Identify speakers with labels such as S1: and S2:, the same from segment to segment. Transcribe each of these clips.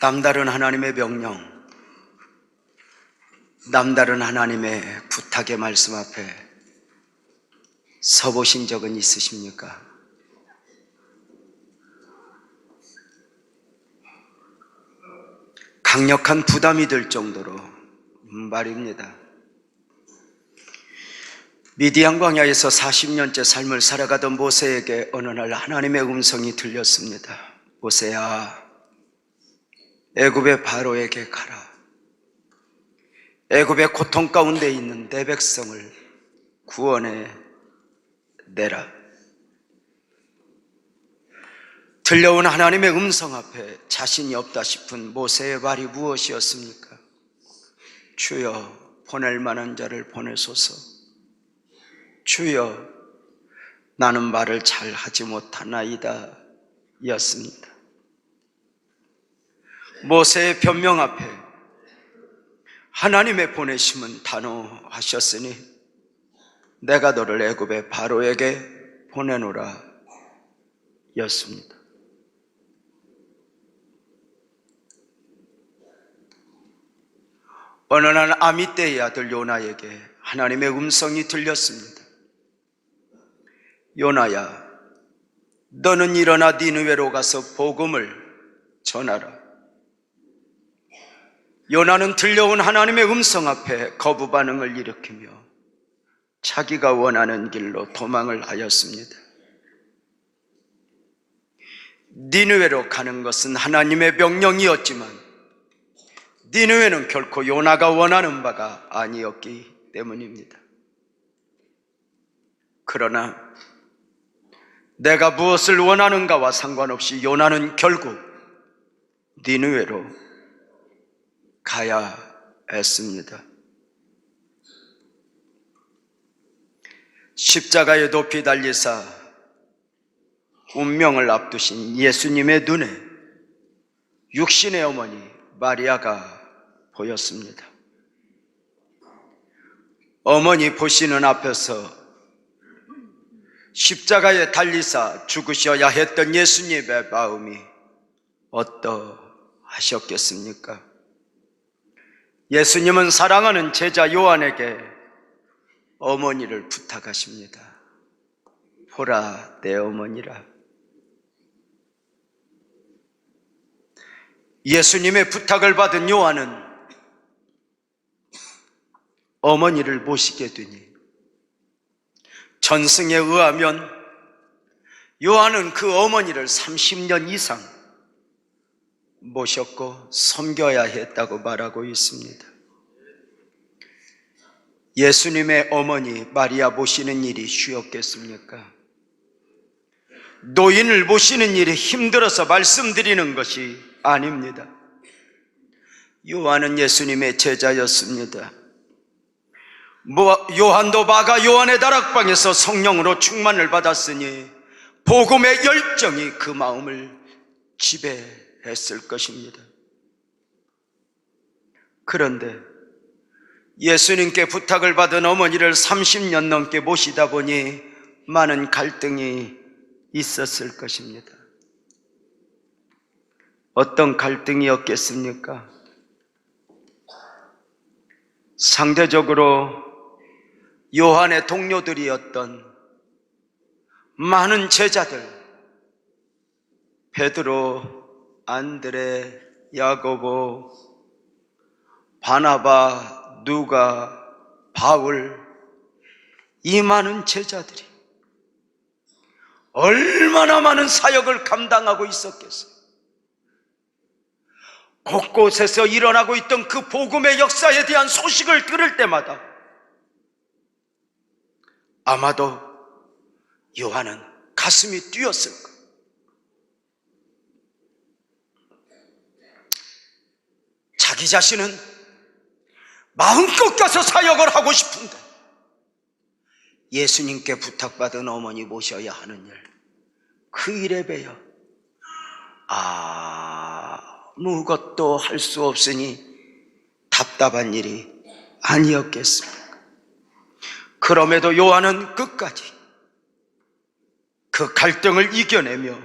S1: 남다른 하나님의 명령, 남다른 하나님의 부탁의 말씀 앞에 서보신 적은 있으십니까? 강력한 부담이 들 정도로 말입니다. 미디안 광야에서 40년째 삶을 살아가던 모세에게 어느 날 하나님의 음성이 들렸습니다. 모세야, 애굽의 바로에게 가라. 애굽의 고통 가운데 있는 내 백성을 구원해 내라. 들려온 하나님의 음성 앞에 자신이 없다 싶은 모세의 말이 무엇이었습니까? 주여, 보낼 만한 자를 보내소서. 주여, 나는 말을 잘 하지 못하나이다 였습니다. 모세의 변명 앞에 하나님의 보내심은 단호하셨으니 내가 너를 애굽의 바로에게 보내노라 였습니다. 어느 날 아미떼의 아들 요나에게 하나님의 음성이 들렸습니다. 요나야, 너는 일어나 니느웨로 가서 복음을 전하라. 요나는 들려온 하나님의 음성 앞에 거부 반응을 일으키며 자기가 원하는 길로 도망을 하였습니다. 니느웨로 가는 것은 하나님의 명령이었지만 니느웨는 결코 요나가 원하는 바가 아니었기 때문입니다. 그러나 내가 무엇을 원하는가와 상관없이 요나는 결국 니느웨로 가야 했습니다. 십자가에 높이 달리사 운명을 앞두신 예수님의 눈에 육신의 어머니 마리아가 보였습니다. 어머니 보시는 앞에서 십자가에 달리사 죽으셔야 했던 예수님의 마음이 어떠하셨겠습니까? 예수님은 사랑하는 제자 요한에게 어머니를 부탁하십니다. 보라, 내 어머니라. 예수님의 부탁을 받은 요한은 어머니를 모시게 되니 전승에 의하면 요한은 그 어머니를 30년 이상 모셨고 섬겨야 했다고 말하고 있습니다. 예수님의 어머니 마리아 모시는 일이 쉬웠겠습니까? 노인을 모시는 일이 힘들어서 말씀드리는 것이 아닙니다. 요한은 예수님의 제자였습니다. 요한도 마가 요한의 다락방에서 성령으로 충만을 받았으니 복음의 열정이 그 마음을 지배했을 것입니다. 그런데 예수님께 부탁을 받은 어머니를 30년 넘게 모시다 보니 많은 갈등이 있었을 것입니다. 어떤 갈등이었겠습니까? 상대적으로 요한의 동료들이었던 많은 제자들, 베드로, 안드레, 야고보, 바나바, 누가, 바울, 이 많은 제자들이 얼마나 많은 사역을 감당하고 있었겠어요. 곳곳에서 일어나고 있던 그 복음의 역사에 대한 소식을 들을 때마다 아마도 요한은 가슴이 뛰었을 거예요. 자기 자신은 마음껏 가서 사역을 하고 싶은데 예수님께 부탁받은 어머니 모셔야 하는 일, 그 일에 배여 아무것도 할 수 없으니 답답한 일이 아니었겠습니까? 그럼에도 요한은 끝까지 그 갈등을 이겨내며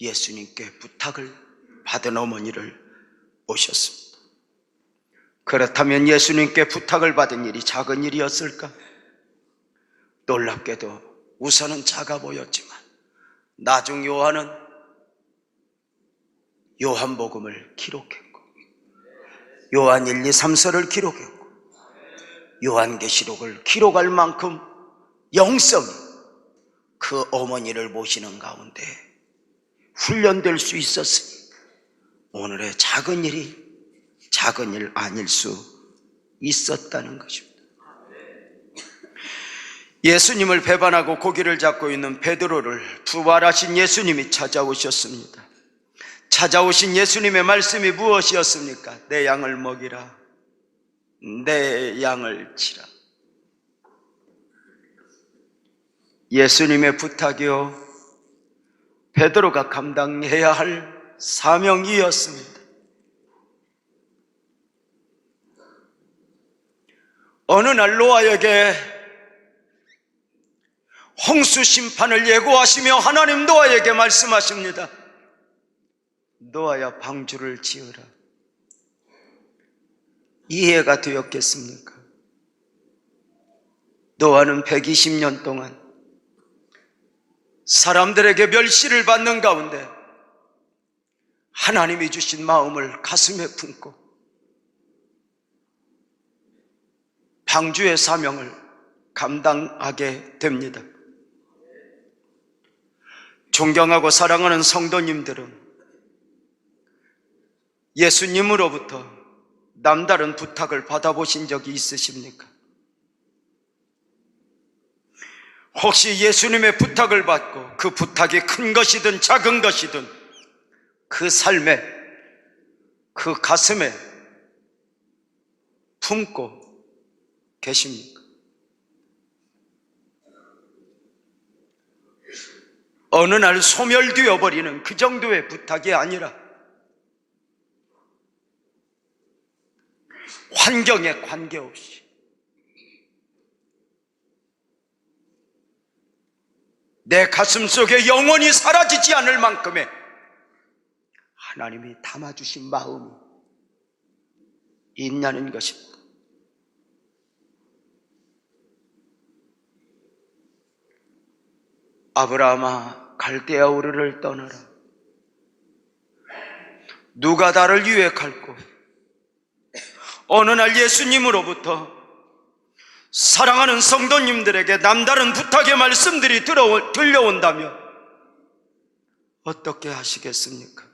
S1: 예수님께 부탁을 받은 어머니를 오셨습니다. 그렇다면 예수님께 부탁을 받은 일이 작은 일이었을까? 놀랍게도 우선은 작아 보였지만 나중 요한은 요한복음을 기록했고 요한 1, 2, 3서를 기록했고 요한계시록을 기록할 만큼 영성이 그 어머니를 모시는 가운데 훈련될 수 있었으니 오늘의 작은 일이 작은 일 아닐 수 있었다는 것입니다. 예수님을 배반하고 고기를 잡고 있는 베드로를 부활하신 예수님이 찾아오셨습니다. 찾아오신 예수님의 말씀이 무엇이었습니까? 내 양을 먹이라, 내 양을 치라. 예수님의 부탁이요, 베드로가 감당해야 할 사명이었습니다. 어느 날 노아에게 홍수 심판을 예고하시며 하나님 노아에게 말씀하십니다. 노아야, 방주를 지으라. 이해가 되었겠습니까? 노아는 120년 동안 사람들에게 멸시를 받는 가운데 하나님이 주신 마음을 가슴에 품고 방주의 사명을 감당하게 됩니다. 존경하고 사랑하는 성도님들은 예수님으로부터 남다른 부탁을 받아보신 적이 있으십니까? 혹시 예수님의 부탁을 받고 그 부탁이 큰 것이든 작은 것이든 그 삶에, 그 가슴에 품고 계십니까? 어느 날 소멸되어 버리는 그 정도의 부탁이 아니라 환경에 관계없이 내 가슴 속에 영원히 사라지지 않을 만큼의 하나님이 담아주신 마음이 있냐는 것입니다. 아브라함아, 갈대아 우르를 떠나라. 누가 나를 유혹할꼬? 어느 날 예수님으로부터 사랑하는 성도님들에게 남다른 부탁의 말씀들이 들려온다면 어떻게 하시겠습니까?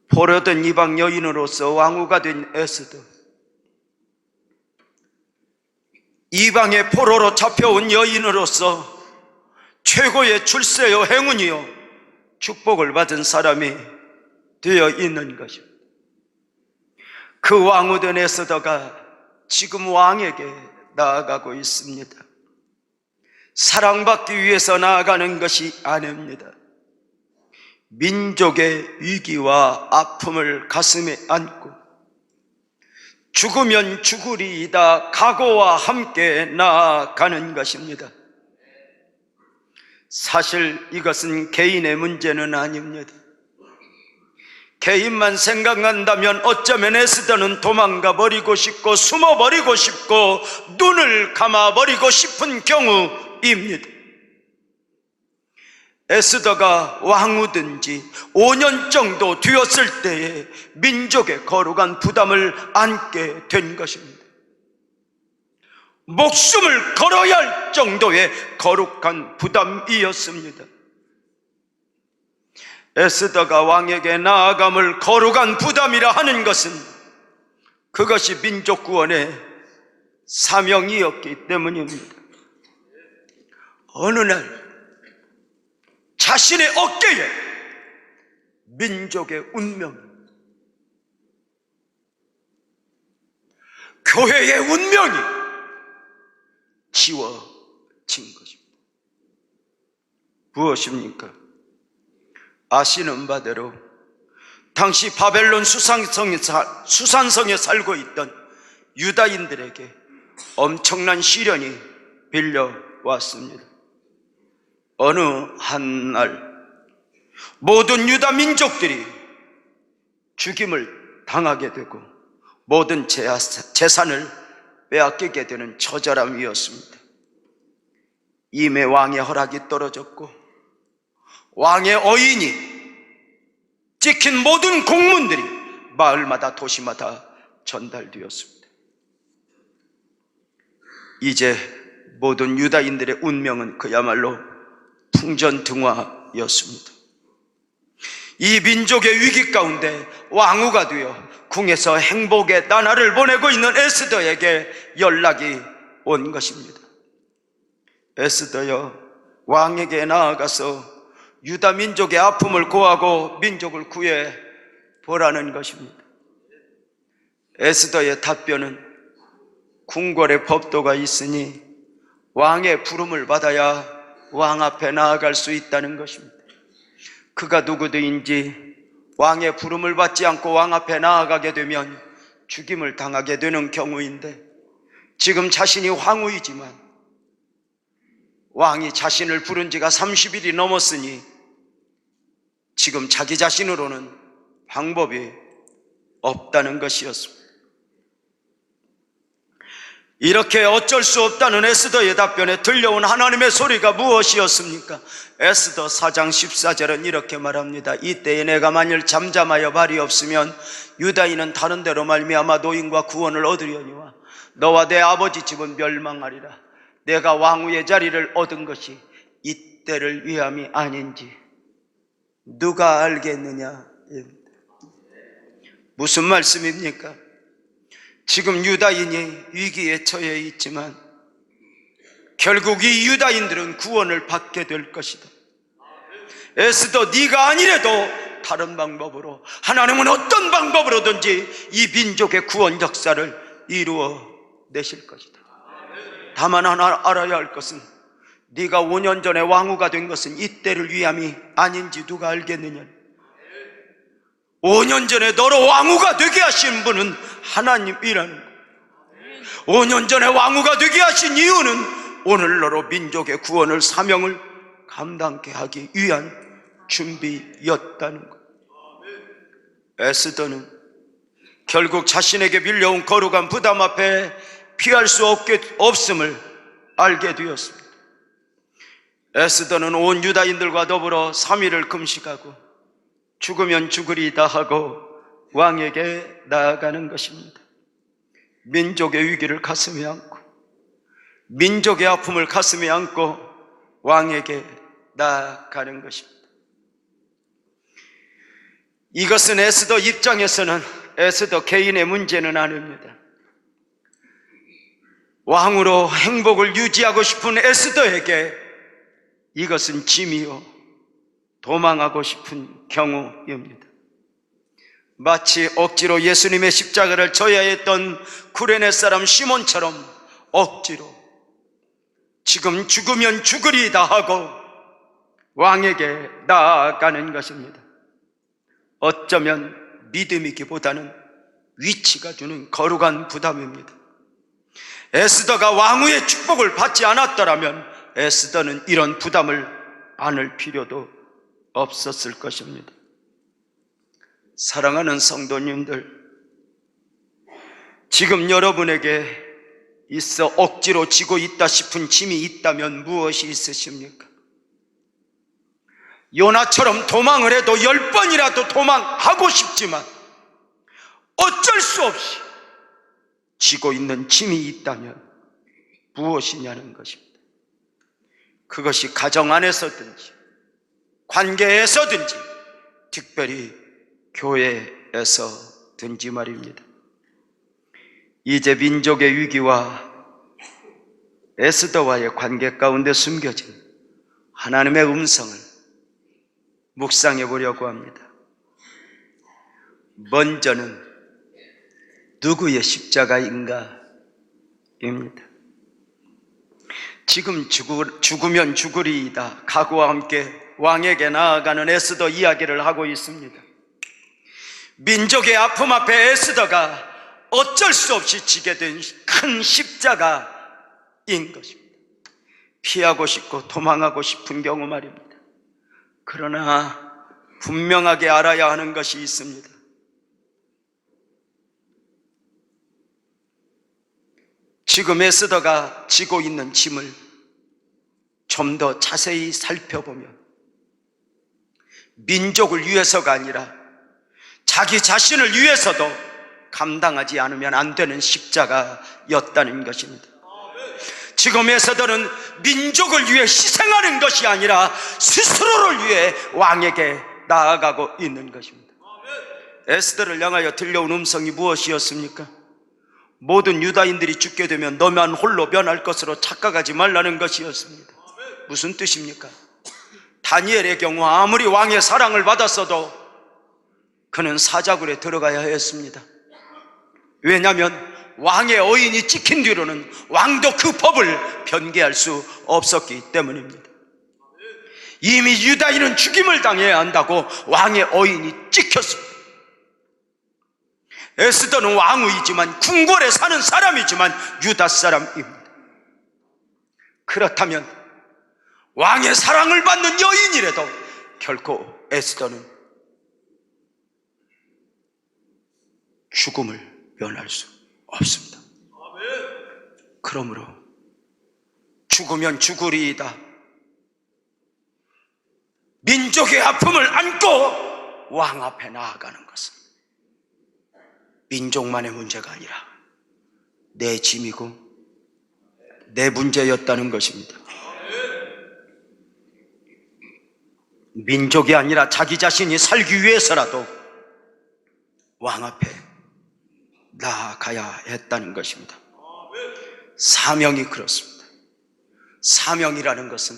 S1: 포로된 이방 여인으로서 왕후가 된 에스더, 이방의 포로로 잡혀온 여인으로서 최고의 출세요 행운이요 축복을 받은 사람이 되어 있는 것입니다. 그 왕후된 에스더가 지금 왕에게 나아가고 있습니다. 사랑받기 위해서 나아가는 것이 아닙니다. 민족의 위기와 아픔을 가슴에 안고 죽으면 죽으리이다 각오와 함께 나아가는 것입니다. 사실 이것은 개인의 문제는 아닙니다. 개인만 생각한다면 어쩌면 에스더는 도망가 버리고 싶고 숨어 버리고 싶고 눈을 감아 버리고 싶은 경우입니다. 에스더가 왕후된 지 5년 정도 되었을 때에 민족의 거룩한 부담을 안게 된 것입니다. 목숨을 걸어야 할 정도의 거룩한 부담이었습니다. 에스더가 왕에게 나아감을 거룩한 부담이라 하는 것은 그것이 민족 구원의 사명이었기 때문입니다. 어느 날 자신의 어깨에 민족의 운명이, 교회의 운명이 지워진 것입니다. 무엇입니까? 아시는 바대로 당시 바벨론 수산성에 살고 있던 유다인들에게 엄청난 시련이 빌려왔습니다. 어느 한날 모든 유다 민족들이 죽임을 당하게 되고 모든 재산을 빼앗기게 되는 처절함이었습니다. 이에 왕의 허락이 떨어졌고 왕의 어인이 찍힌 모든 공문들이 마을마다 도시마다 전달되었습니다. 이제 모든 유다인들의 운명은 그야말로 풍전등화였습니다. 이 민족의 위기 가운데 왕후가 되어 궁에서 행복의 나날을 보내고 있는 에스더에게 연락이 온 것입니다. 에스더여, 왕에게 나아가서 유다 민족의 아픔을 고하고 민족을 구해 보라는 것입니다. 에스더의 답변은 궁궐의 법도가 있으니 왕의 부름을 받아야 왕 앞에 나아갈 수 있다는 것입니다. 그가 누구든지 왕의 부름을 받지 않고 왕 앞에 나아가게 되면 죽임을 당하게 되는 경우인데, 지금 자신이 황후이지만 왕이 자신을 부른 지가 30일이 넘었으니 지금 자기 자신으로는 방법이 없다는 것이었습니다. 이렇게 어쩔 수 없다는 에스더의 답변에 들려온 하나님의 소리가 무엇이었습니까? 에스더 4장 14절은 이렇게 말합니다. 이때에 내가 만일 잠잠하여 발이 없으면 유다인은 다른 데로 말미암아 노임과 구원을 얻으려니와 너와 내 아버지 집은 멸망하리라. 내가 왕후의 자리를 얻은 것이 이때를 위함이 아닌지 누가 알겠느냐? 무슨 말씀입니까? 지금 유다인이 위기에 처해 있지만 결국 이 유다인들은 구원을 받게 될 것이다. 에스더, 네가 아니래도 다른 방법으로, 하나님은 어떤 방법으로든지 이 민족의 구원 역사를 이루어 내실 것이다. 다만 하나 알아야 할 것은 네가 5년 전에 왕후가 된 것은 이때를 위함이 아닌지 누가 알겠느냐? 5년 전에 너로 왕후가 되게 하신 분은 하나님이라는 거예요. 5년 전에 왕후가 되게 하신 이유는 오늘 너로 민족의 구원을, 사명을 감당케 하기 위한 준비였다는 거예요. 에스더는 결국 자신에게 밀려온 거룩한 부담 앞에 피할 수 없음을 알게 되었습니다. 에스더는 온 유다인들과 더불어 3일을 금식하고 죽으면 죽으리이다 하고 왕에게 나아가는 것입니다. 민족의 위기를 가슴에 안고, 민족의 아픔을 가슴에 안고 왕에게 나아가는 것입니다. 이것은 에스더 입장에서는 에스더 개인의 문제는 아닙니다. 왕으로 행복을 유지하고 싶은 에스더에게 이것은 짐이요 도망하고 싶은 경우입니다. 마치 억지로 예수님의 십자가를 져야 했던 구레네 사람 시몬처럼 억지로 지금 죽으면 죽으리이다 하고 왕에게 나아가는 것입니다. 어쩌면 믿음이기보다는 위치가 주는 거룩한 부담입니다. 에스더가 왕후의 축복을 받지 않았더라면 에스더는 이런 부담을 안을 필요도 없었을 것입니다. 사랑하는 성도님들, 지금 여러분에게 있어 억지로 지고 있다 싶은 짐이 있다면 무엇이 있으십니까? 요나처럼 도망을 해도 10번이라도 도망하고 싶지만 어쩔 수 없이 지고 있는 짐이 있다면 무엇이냐는 것입니다. 그것이 가정 안에서든지 관계에서든지 특별히 교회에서든지 말입니다. 이제 민족의 위기와 에스더와의 관계 가운데 숨겨진 하나님의 음성을 묵상해 보려고 합니다. 먼저는 누구의 십자가인가 입니다. 지금 죽으면 죽으리이다 각오와 함께 왕에게 나아가는 에스더 이야기를 하고 있습니다. 민족의 아픔 앞에 에스더가 어쩔 수 없이 지게 된 큰 십자가인 것입니다. 피하고 싶고 도망하고 싶은 경우 말입니다. 그러나 분명하게 알아야 하는 것이 있습니다. 지금 에스더가 지고 있는 짐을 좀 더 자세히 살펴보면 민족을 위해서가 아니라 자기 자신을 위해서도 감당하지 않으면 안 되는 십자가였다는 것입니다. 지금 에스더는 민족을 위해 희생하는 것이 아니라 스스로를 위해 왕에게 나아가고 있는 것입니다. 에스더를 향하여 들려온 음성이 무엇이었습니까? 모든 유다인들이 죽게 되면 너만 홀로 면할 것으로 착각하지 말라는 것이었습니다. 무슨 뜻입니까? 다니엘의 경우 아무리 왕의 사랑을 받았어도 그는 사자굴에 들어가야 했습니다. 왜냐하면 왕의 어인이 찍힌 뒤로는 왕도 그 법을 변개할 수 없었기 때문입니다. 이미 유다인은 죽임을 당해야 한다고 왕의 어인이 찍혔습니다. 에스더는 왕후이지만 궁궐에 사는 사람이지만 유다 사람입니다. 그렇다면 왕의 사랑을 받는 여인이라도 결코 에스더는 죽음을 면할 수 없습니다. 그러므로 죽으면 죽으리이다. 민족의 아픔을 안고 왕 앞에 나아가는 것은 민족만의 문제가 아니라 내 짐이고 내 문제였다는 것입니다. 민족이 아니라 자기 자신이 살기 위해서라도 왕 앞에 나아가야 했다는 것입니다. 사명이 그렇습니다. 사명이라는 것은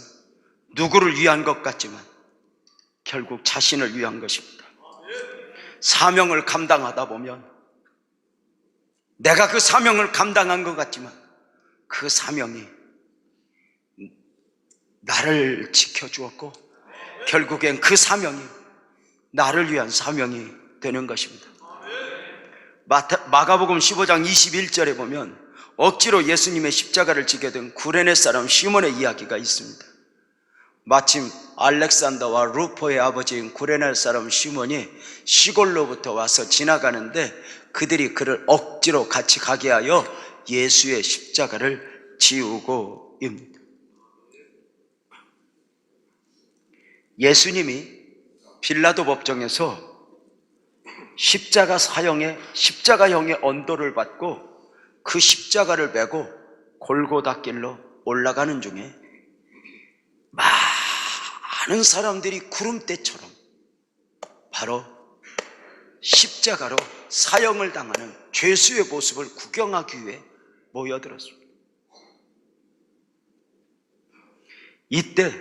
S1: 누구를 위한 것 같지만 결국 자신을 위한 것입니다. 사명을 감당하다 보면 내가 그 사명을 감당한 것 같지만 그 사명이 나를 지켜주었고 결국엔 그 사명이 나를 위한 사명이 되는 것입니다. 마가복음 15장 21절에 보면 억지로 예수님의 십자가를 지게 된 구레네 사람 시몬의 이야기가 있습니다. 마침 알렉산더와 루포의 아버지인 구레네 사람 시몬이 시골로부터 와서 지나가는데 그들이 그를 억지로 같이 가게 하여 예수의 십자가를 지우고입니다. 예수님이 빌라도 법정에서 십자가형의 언도를 받고 그 십자가를 메고 골고다 길로 올라가는 중에 많은 사람들이 구름대처럼 바로 십자가로 사형을 당하는 죄수의 모습을 구경하기 위해 모여들었습니다. 이때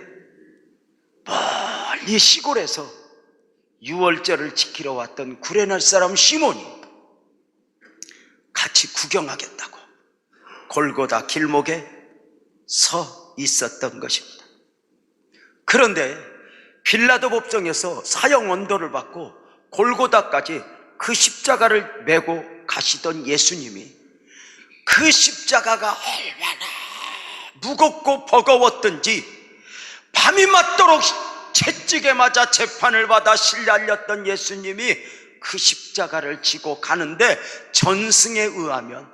S1: 멀리 시골에서 유월절을 지키러 왔던 구레네 사람 시몬이 같이 구경하겠다고 골고다 길목에 서 있었던 것입니다. 그런데 빌라도 법정에서 사형 언도를 받고 골고다까지 그 십자가를 메고 가시던 예수님이 그 십자가가 얼마나 무겁고 버거웠던지 밤이 맞도록 채찍에 맞아 재판을 받아 실려알렸던 예수님이 그 십자가를 지고 가는데 전승에 의하면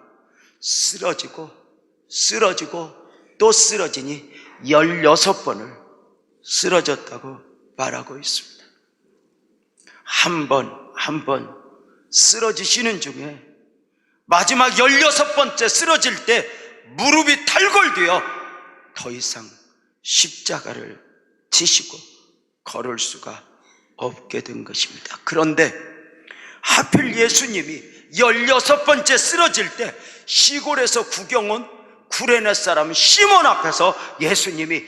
S1: 쓰러지고 또 쓰러지니 16번을 쓰러졌다고 말하고 있습니다. 한 번 쓰러지시는 중에 마지막 16번째 쓰러질 때 무릎이 탈골되어 더 이상 십자가를 지시고 걸을 수가 없게 된 것입니다. 그런데 하필 예수님이 16번째 쓰러질 때 시골에서 구경 온 구레네 사람 시몬 앞에서 예수님이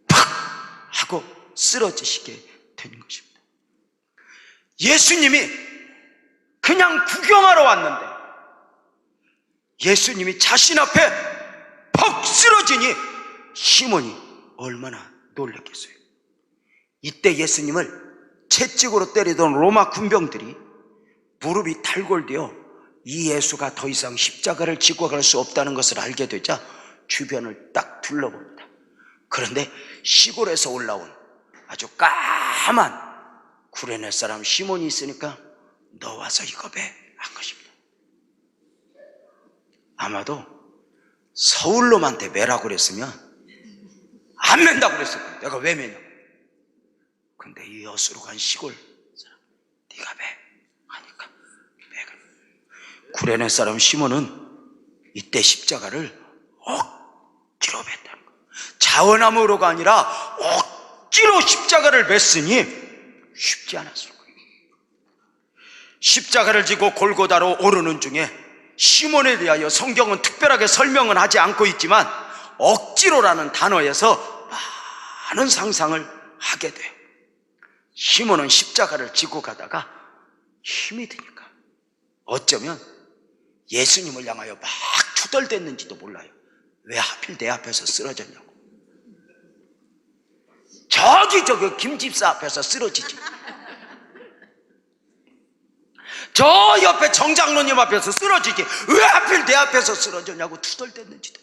S1: 팍 하고 쓰러지시게 된 것입니다. 예수님이 그냥 구경하러 왔는데 예수님이 자신 앞에 퍽 쓰러지니 시몬이 얼마나 놀랐겠어요. 이때 예수님을 채찍으로 때리던 로마 군병들이 무릎이 탈골되어 이 예수가 더 이상 십자가를 지고 갈 수 없다는 것을 알게 되자 주변을 딱 둘러봅니다. 그런데 시골에서 올라온 아주 까만 구레네 사람 시몬이 있으니까 너 와서 이거 배 한 것입니다. 아마도 서울놈한테 매라고 그랬으면 안 맨다고 그랬을 거야. 내가 왜 매냐. 근데 이 여수로 간 시골 사람, 네가 매 하니까 매가. 구레네 사람 시몬은 이때 십자가를 억지로 맸다는 거야. 자원함으로가 아니라 억지로 십자가를 맸으니 쉽지 않았을 거예요. 십자가를 지고 골고다로 오르는 중에 시몬에 대하여 성경은 특별하게 설명은 하지 않고 있지만 억지로라는 단어에서 많은 상상을 하게 돼요. 시몬은 십자가를 지고 가다가 힘이 드니까 어쩌면 예수님을 향하여 막 투덜댔는지도 몰라요. 왜 하필 내 앞에서 쓰러졌냐고. 저기 김집사 앞에서 쓰러지지. 저 옆에 정장로님 앞에서 쓰러지지. 왜 하필 내 앞에서 쓰러졌냐고 투덜댔는지도.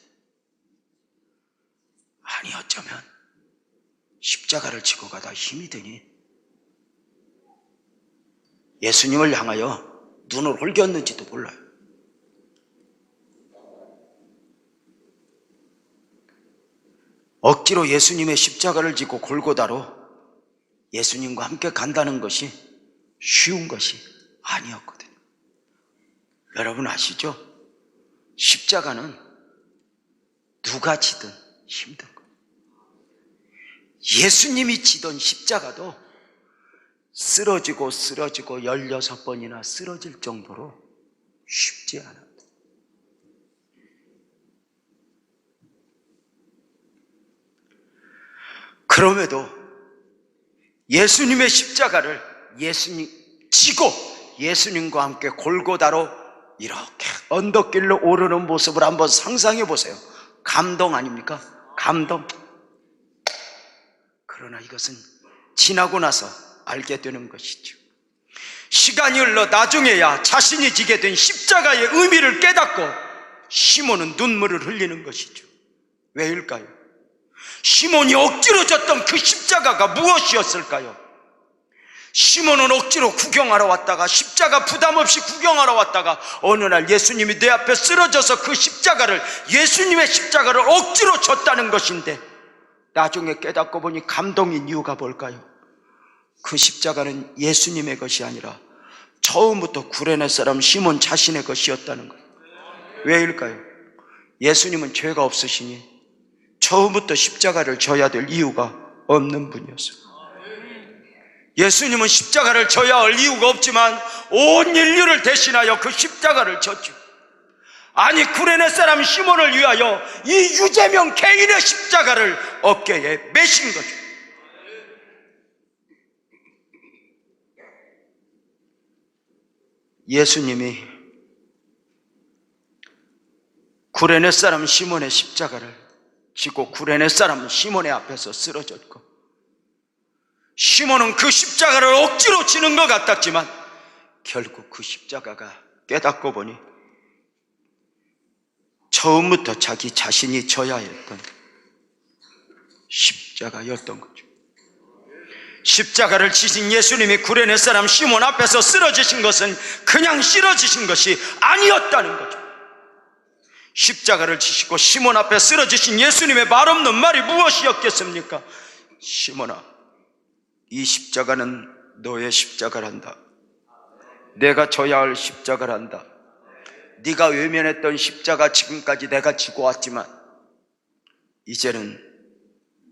S1: 아니 어쩌면 십자가를 지고 가다 힘이 드니 예수님을 향하여 눈을 홀겼는지도 몰라요. 억지로 예수님의 십자가를 지고 골고다로 예수님과 함께 간다는 것이 쉬운 것이 아니었거든요. 여러분 아시죠? 십자가는 누가 지든 힘든 거예요. 예수님이 지던 십자가도 쓰러지고 16번이나 쓰러질 정도로 쉽지 않았다. 그럼에도 예수님의 십자가를 지고 예수님과 함께 골고다로 이렇게 언덕길로 오르는 모습을 한번 상상해 보세요. 감동 아닙니까? 감동. 그러나 이것은 지나고 나서 알게 되는 것이죠. 시간이 흘러 나중에야 자신이 지게 된 십자가의 의미를 깨닫고 시몬은 눈물을 흘리는 것이죠. 왜일까요? 시몬이 억지로 졌던 그 십자가가 무엇이었을까요? 시몬은 억지로 구경하러 왔다가 십자가 부담 없이 구경하러 왔다가 어느 날 예수님이 내 앞에 쓰러져서 그 십자가를, 예수님의 십자가를 억지로 졌다는 것인데 나중에 깨닫고 보니 감동인 이유가 뭘까요? 그 십자가는 예수님의 것이 아니라 처음부터 구레네 사람 시몬 자신의 것이었다는 거예요. 왜일까요? 예수님은 죄가 없으시니 처음부터 십자가를 져야 될 이유가 없는 분이었어요. 예수님은 십자가를 져야 할 이유가 없지만 온 인류를 대신하여 그 십자가를 졌죠. 아니 구레네 사람 시몬을 위하여 이 유재명 개인의 십자가를 어깨에 매신 거죠. 예수님이 구레네 사람 시몬의 십자가를 지고 구레네 사람 시몬의 앞에서 쓰러졌고 시몬은 그 십자가를 억지로 지는 것 같았지만 결국 그 십자가가 깨닫고 보니 처음부터 자기 자신이 져야 했던 십자가였던 거죠. 십자가를 지신 예수님이 구레네 사람 시몬 앞에서 쓰러지신 것은 그냥 쓰러지신 것이 아니었다는 거죠. 십자가를 지시고 시몬 앞에 쓰러지신 예수님의 말없는 말이 무엇이었겠습니까? 시몬아, 이 십자가는 너의 십자가란다. 내가 져야 할 십자가란다. 네가 외면했던 십자가 지금까지 내가 지고 왔지만 이제는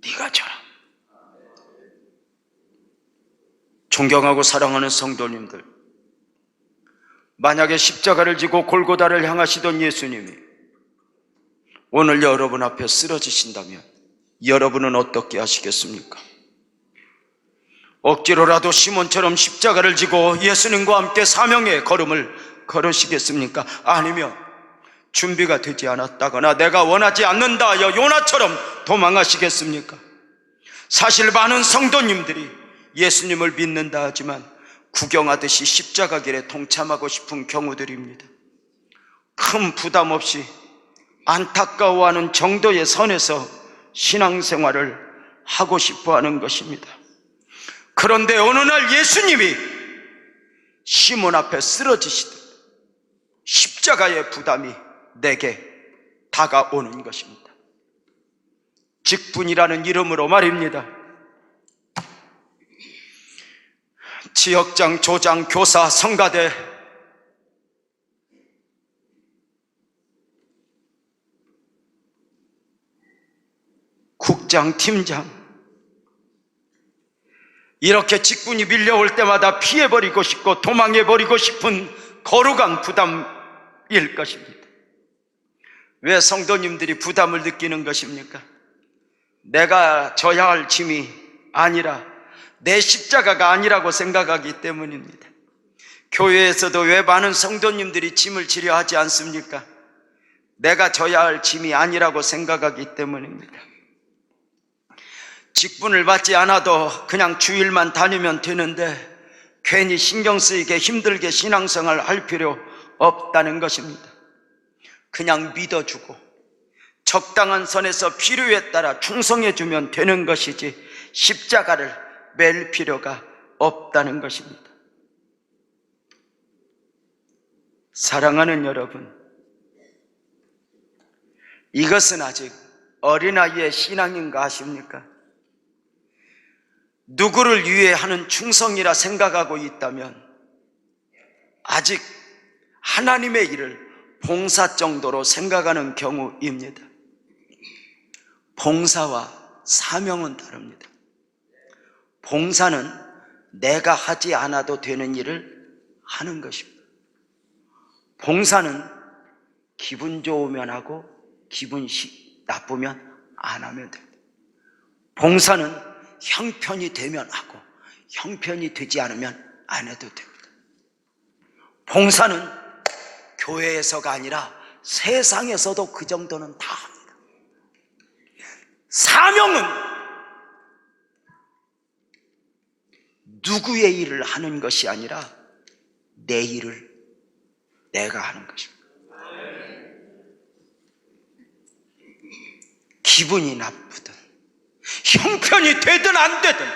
S1: 네가 져라. 존경하고 사랑하는 성도님들, 만약에 십자가를 지고 골고다를 향하시던 예수님이 오늘 여러분 앞에 쓰러지신다면 여러분은 어떻게 하시겠습니까? 억지로라도 시몬처럼 십자가를 지고 예수님과 함께 사명의 걸음을 걸으시겠습니까? 아니면 준비가 되지 않았다거나 내가 원하지 않는다 하여 요나처럼 도망하시겠습니까? 사실 많은 성도님들이 예수님을 믿는다 하지만 구경하듯이 십자가길에 동참하고 싶은 경우들입니다. 큰 부담 없이 안타까워하는 정도의 선에서 신앙생활을 하고 싶어 하는 것입니다. 그런데 어느 날 예수님이 시몬 앞에 쓰러지시듯 십자가의 부담이 내게 다가오는 것입니다. 직분이라는 이름으로 말입니다. 지역장, 조장, 교사, 성가대, 국장, 팀장, 이렇게 직분이 밀려올 때마다 피해버리고 싶고 도망해버리고 싶은 거룩한 부담일 것입니다. 왜 성도님들이 부담을 느끼는 것입니까? 내가 져야 할 짐이 아니라 내 십자가가 아니라고 생각하기 때문입니다. 교회에서도 왜 많은 성도님들이 짐을 지려 하지 않습니까? 내가 져야 할 짐이 아니라고 생각하기 때문입니다. 직분을 받지 않아도 그냥 주일만 다니면 되는데 괜히 신경 쓰이게 힘들게 신앙생활 할 필요 없다는 것입니다. 그냥 믿어주고 적당한 선에서 필요에 따라 충성해주면 되는 것이지 십자가를 맬 필요가 없다는 것입니다. 사랑하는 여러분, 이것은 아직 어린아이의 신앙인가 하십니까? 누구를 위해 하는 충성이라 생각하고 있다면 아직 하나님의 일을 봉사 정도로 생각하는 경우입니다. 봉사와 사명은 다릅니다. 봉사는 내가 하지 않아도 되는 일을 하는 것입니다. 봉사는 기분 좋으면 하고 기분 나쁘면 안 하면 됩니다. 봉사는 형편이 되면 하고 형편이 되지 않으면 안 해도 됩니다. 봉사는 교회에서가 아니라 세상에서도 그 정도는 다 합니다. 사명은 누구의 일을 하는 것이 아니라 내 일을 내가 하는 것입니다. 기분이 나쁘든 형편이 되든 안 되든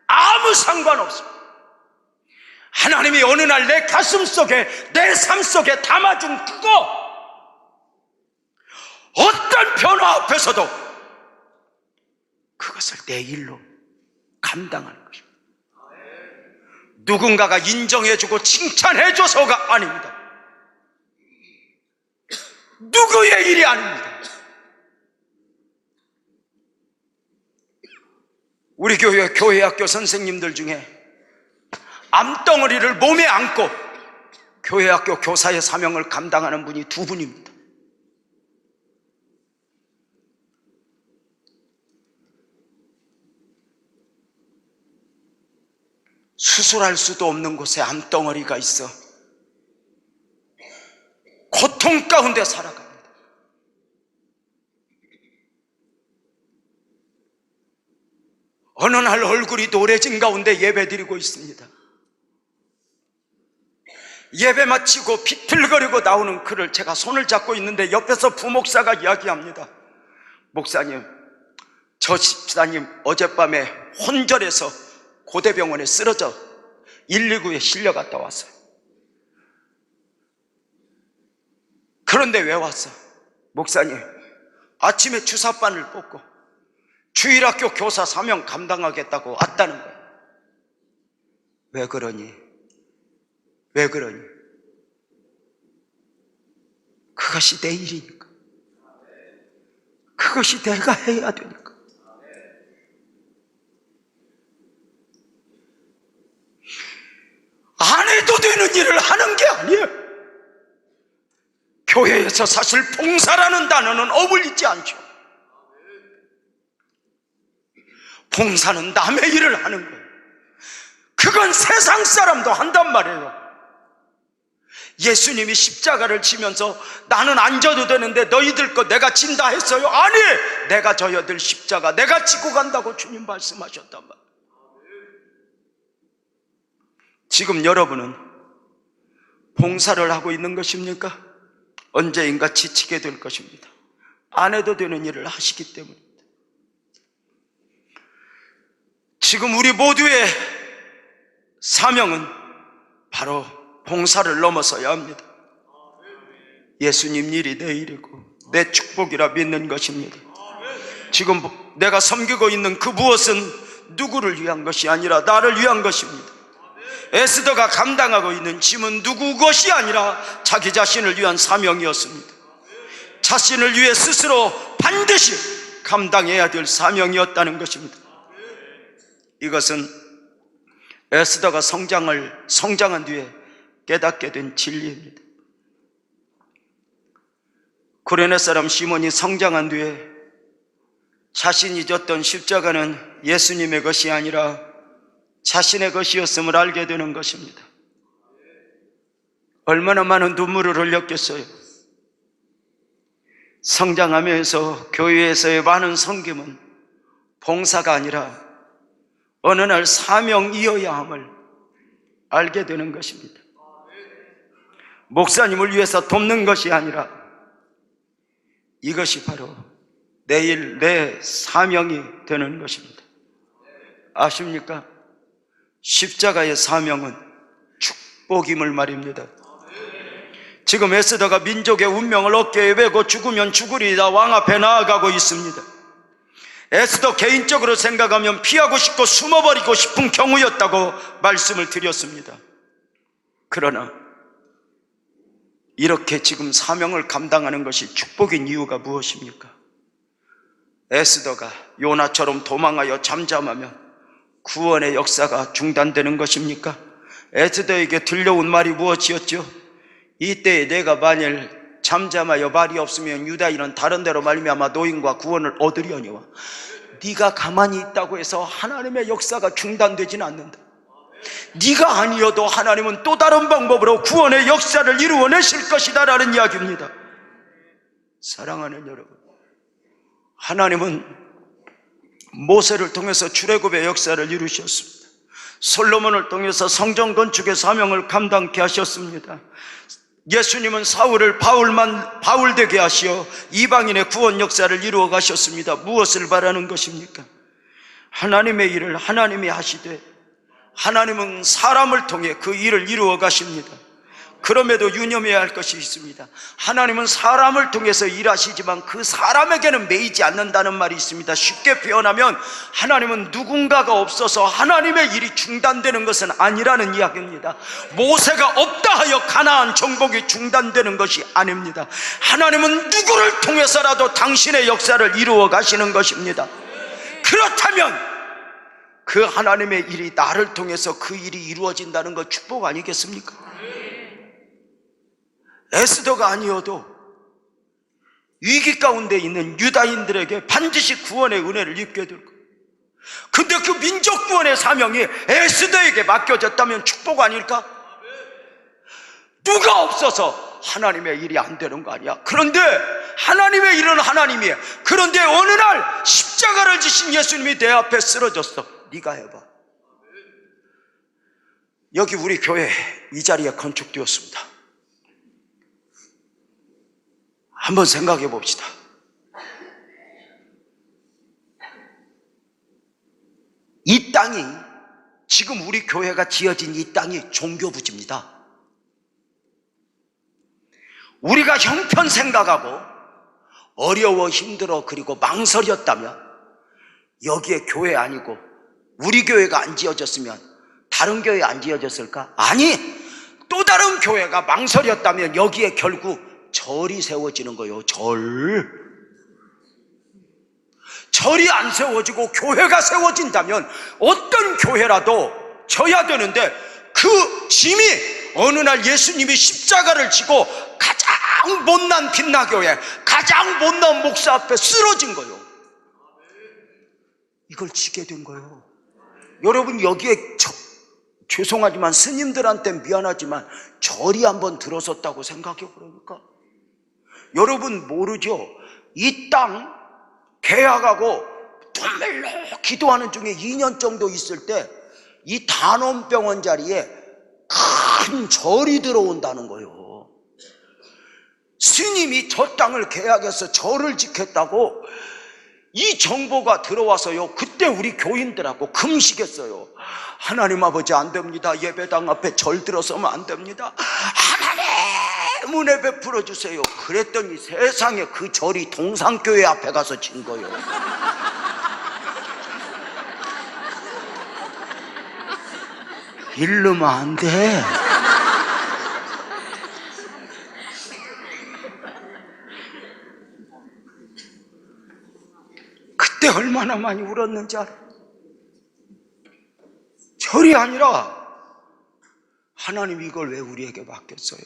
S1: 아무 상관없습니다. 하나님이 어느 날 내 가슴 속에, 내 삶 속에 담아준 그거, 어떤 변화 앞에서도 그것을 내 일로 감당하는 것입니다. 누군가가 인정해주고 칭찬해줘서가 아닙니다. 누구의 일이 아닙니다. 우리 교회학교 선생님들 중에 암덩어리를 몸에 안고 교회학교 교사의 사명을 감당하는 분이 2분입니다. 수술할 수도 없는 곳에 암덩어리가 있어 고통 가운데 살아갑니다. 어느 날 얼굴이 노래진 가운데 예배드리고 있습니다. 예배 마치고 비틀거리고 나오는 그를 제가 손을 잡고 있는데 옆에서 부목사가 이야기합니다. 목사님, 저 집사님 어젯밤에 혼절해서 고대병원에 쓰러져 119에 실려갔다 왔어요. 그런데 왜 왔어? 목사님, 아침에 주사바늘 뽑고 주일학교 교사 사명 감당하겠다고 왔다는 거예요. 왜 그러니? 왜 그러니? 그것이 내 일이니까. 그것이 내가 해야 되니까. 안 해도 되는 일을 하는 게 아니에요. 교회에서 사실 봉사라는 단어는 어울리지 않죠. 봉사는 남의 일을 하는 거예요. 그건 세상 사람도 한단 말이에요. 예수님이 십자가를 지면서 나는 안 져도 되는데 너희들 거 내가 진다 했어요? 아니, 내가 져야 될 십자가 내가 지고 간다고 주님 말씀하셨단 말이에요. 지금 여러분은 봉사를 하고 있는 것입니까? 언제인가 지치게 될 것입니다. 안 해도 되는 일을 하시기 때문입니다. 지금 우리 모두의 사명은 바로 봉사를 넘어서야 합니다. 예수님 일이 내 일이고 내 축복이라 믿는 것입니다. 지금 내가 섬기고 있는 그 무엇은 누구를 위한 것이 아니라 나를 위한 것입니다. 에스더가 감당하고 있는 짐은 누구 것이 아니라 자기 자신을 위한 사명이었습니다. 자신을 위해 스스로 반드시 감당해야 될 사명이었다는 것입니다. 이것은 에스더가 성장한 뒤에 깨닫게 된 진리입니다. 구레네 사람 시몬이 성장한 뒤에 자신이 졌던 십자가는 예수님의 것이 아니라 자신의 것이었음을 알게 되는 것입니다. 얼마나 많은 눈물을 흘렸겠어요. 성장하면서 교회에서의 많은 섬김은 봉사가 아니라 어느 날 사명이어야 함을 알게 되는 것입니다. 목사님을 위해서 돕는 것이 아니라 이것이 바로 내일 내 사명이 되는 것입니다. 아십니까? 십자가의 사명은 축복임을 말입니다. 지금 에스더가 민족의 운명을 어깨에 메고 죽으면 죽으리다 왕 앞에 나아가고 있습니다. 에스더 개인적으로 생각하면 피하고 싶고 숨어버리고 싶은 경우였다고 말씀을 드렸습니다. 그러나 이렇게 지금 사명을 감당하는 것이 축복인 이유가 무엇입니까? 에스더가 요나처럼 도망하여 잠잠하면 구원의 역사가 중단되는 것입니까? 에스더에게 들려온 말이 무엇이었죠? 이때에 내가 만일 잠잠하여 말이 없으면 유다인은 다른 데로 말미암아 노임과 구원을 얻으려니와 네가 가만히 있다고 해서 하나님의 역사가 중단되지는 않는다. 네가 아니어도 하나님은 또 다른 방법으로 구원의 역사를 이루어내실 것이다 라는 이야기입니다. 사랑하는 여러분, 하나님은 모세를 통해서 출애굽의 역사를 이루셨습니다. 솔로몬을 통해서 성전 건축의 사명을 감당케 하셨습니다. 예수님은 사울을 바울 되게 하시어 이방인의 구원 역사를 이루어 가셨습니다. 무엇을 바라는 것입니까? 하나님의 일을 하나님이 하시되 하나님은 사람을 통해 그 일을 이루어 가십니다. 그럼에도 유념해야 할 것이 있습니다. 하나님은 사람을 통해서 일하시지만 그 사람에게는 매이지 않는다는 말이 있습니다. 쉽게 표현하면 하나님은 누군가가 없어서 하나님의 일이 중단되는 것은 아니라는 이야기입니다. 모세가 없다 하여 가나안 정복이 중단되는 것이 아닙니다. 하나님은 누구를 통해서라도 당신의 역사를 이루어 가시는 것입니다. 그렇다면 그 하나님의 일이 나를 통해서 그 일이 이루어진다는 것 축복 아니겠습니까? 에스더가 아니어도 위기 가운데 있는 유다인들에게 반드시 구원의 은혜를 입게 될 거예요. 근데 그 민족 구원의 사명이 에스더에게 맡겨졌다면 축복 아닐까? 누가 없어서 하나님의 일이 안 되는 거 아니야? 그런데 하나님의 일은 하나님이에요. 그런데 어느 날 십자가를 지신 예수님이 내 앞에 쓰러졌어. 네가 해봐. 여기 우리 교회 이 자리에 건축되었습니다. 한번 생각해 봅시다. 이 땅이, 지금 우리 교회가 지어진 이 땅이 종교부지입니다. 우리가 형편 생각하고 어려워 힘들어 그리고 망설였다면 여기에 교회 아니고 우리 교회가 안 지어졌으면 다른 교회 안 지어졌을까? 아니, 또 다른 교회가 망설였다면 여기에 결국 절이 세워지는 거예요. 절이 안 세워지고 교회가 세워진다면 어떤 교회라도 져야 되는데 그 짐이 어느 날 예수님이 십자가를 지고 가장 못난 빛나교회, 가장 못난 목사 앞에 쓰러진 거예요. 이걸 지게 된 거예요. 여러분, 여기에 죄송하지만 스님들한테 미안하지만 절이 한번 들어섰다고 생각해 보니까 여러분 모르죠? 이 땅 계약하고 눈물로 기도하는 중에 2년 정도 있을 때 이 단원병원 자리에 큰 절이 들어온다는 거예요. 스님이 저 땅을 계약해서 절을 짓겠다고 이 정보가 들어와서요, 그때 우리 교인들하고 금식했어요. 하나님 아버지, 안 됩니다. 예배당 앞에 절 들어서면 안 됩니다. 하나님 은혜 베풀어 주세요. 그랬더니 세상에 그 절이 동산교회 앞에 가서 진 거예요. 이러면 안 돼. 그때 얼마나 많이 울었는지 알아? 절이 아니라 하나님 이걸 왜 우리에게 맡겼어요?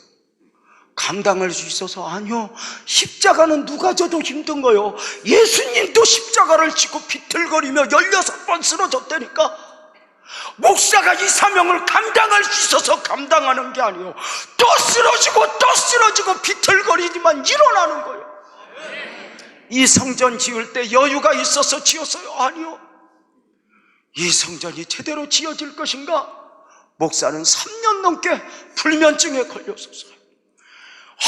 S1: 감당할 수 있어서? 아니요. 십자가는 누가 져도 힘든 거요. 예수님도 십자가를 지고 비틀거리며 16번 쓰러졌다니까. 목사가 이 사명을 감당할 수 있어서 감당하는 게 아니에요. 또 쓰러지고 비틀거리지만 일어나는 거예요. 이 성전 지을 때 여유가 있어서 지었어요? 아니요. 이 성전이 제대로 지어질 것인가? 목사는 3년 넘게 불면증에 걸렸었어요.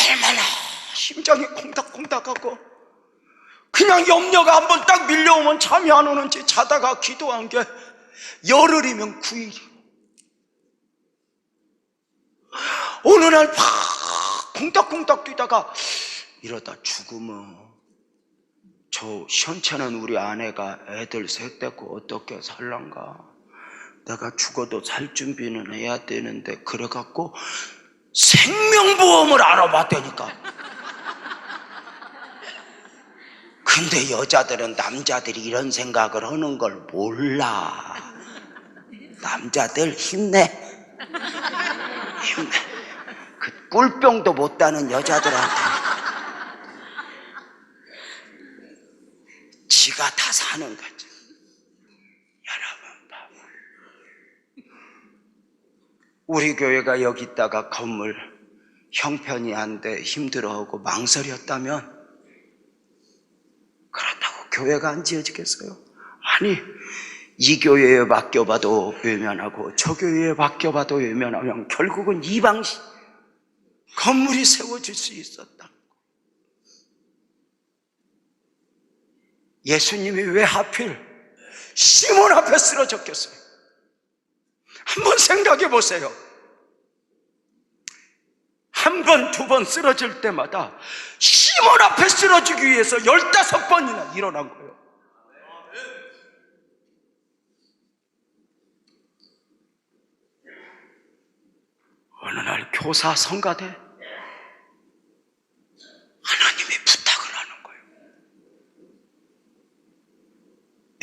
S1: 얼마나 심장이 콩닥콩닥하고, 그냥 염려가 한번 딱 밀려오면 잠이 안 오는지 자다가 기도한 게 열흘이면 9일이고, 어느 날 팍 콩닥콩닥 뛰다가 이러다 죽으면 저 현찮은 우리 아내가 애들 셋 데리고 어떻게 살란가? 내가 죽어도 살 준비는 해야 되는데, 그래갖고 생명보험을 알아봤다니까. 근데 여자들은 남자들이 이런 생각을 하는 걸 몰라. 남자들 힘내. 그 꿀병도 못 따는 여자들한테 지가 다 사는 거죠. 여러분 봐봐. 우리 교회가 여기 있다가 건물 형편이 안 돼 힘들어하고 망설였다면, 그렇다고 교회가 안 지어지겠어요? 아니, 이 교회에 맡겨봐도 외면하고 저 교회에 맡겨봐도 외면하면 결국은 이 방식 건물이 세워질 수 있었다. 예수님이 왜 하필 시몬 앞에 쓰러졌겠어요? 한번 생각해 보세요. 한 번, 두 번 쓰러질 때마다 시몬 앞에 쓰러지기 위해서 15번이나 일어난 거예요. 어느 날 교사 성가대 하나님이 부탁을 하는 거예요.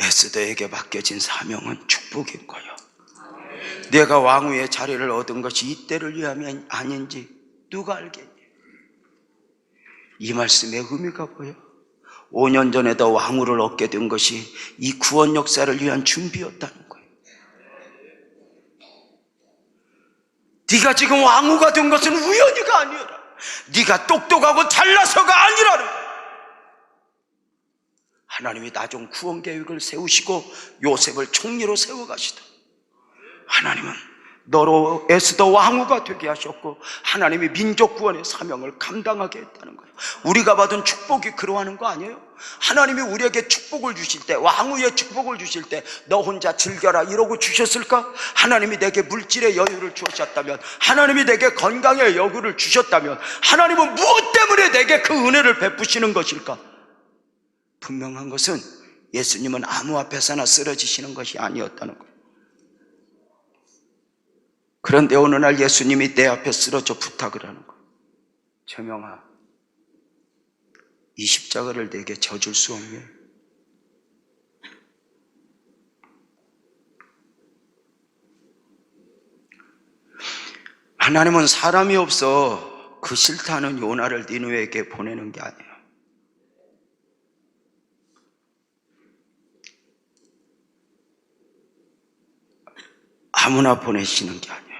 S1: 에스더에게 맡겨진 사명은 축복인 거예요. 내가 왕후의 자리를 얻은 것이 이때를 위함이 아닌지 누가 알겠니? 이 말씀의 의미가 뭐예요? 5년 전에 더 왕후를 얻게 된 것이 이 구원 역사를 위한 준비였다는 거예요. 네가 지금 왕후가 된 것은 우연히가 아니라 네가 똑똑하고 잘나서가 아니라는 거예요. 하나님이 나중 구원 계획을 세우시고 요셉을 총리로 세워가시다. 하나님은 너로 에스더 왕후가 되게 하셨고, 하나님이 민족 구원의 사명을 감당하게 했다는 거예요. 우리가 받은 축복이 그러하는 거 아니에요? 하나님이 우리에게 축복을 주실 때, 왕후의 축복을 주실 때 너 혼자 즐겨라 이러고 주셨을까? 하나님이 내게 물질의 여유를 주셨다면, 하나님이 내게 건강의 여유를 주셨다면, 하나님은 무엇 때문에 내게 그 은혜를 베푸시는 것일까? 분명한 것은 예수님은 아무 앞에서나 쓰러지시는 것이 아니었다는 거예요. 그런데 어느 날 예수님이 내 앞에 쓰러져 부탁을 하는 거예요. 최명아, 이 십자가를 내게 져줄 수 없니? 하나님은 사람이 없어 그 싫다는 요나를 니느웨에게 보내는 게 아니에요. 아무나 보내시는 게 아니에요.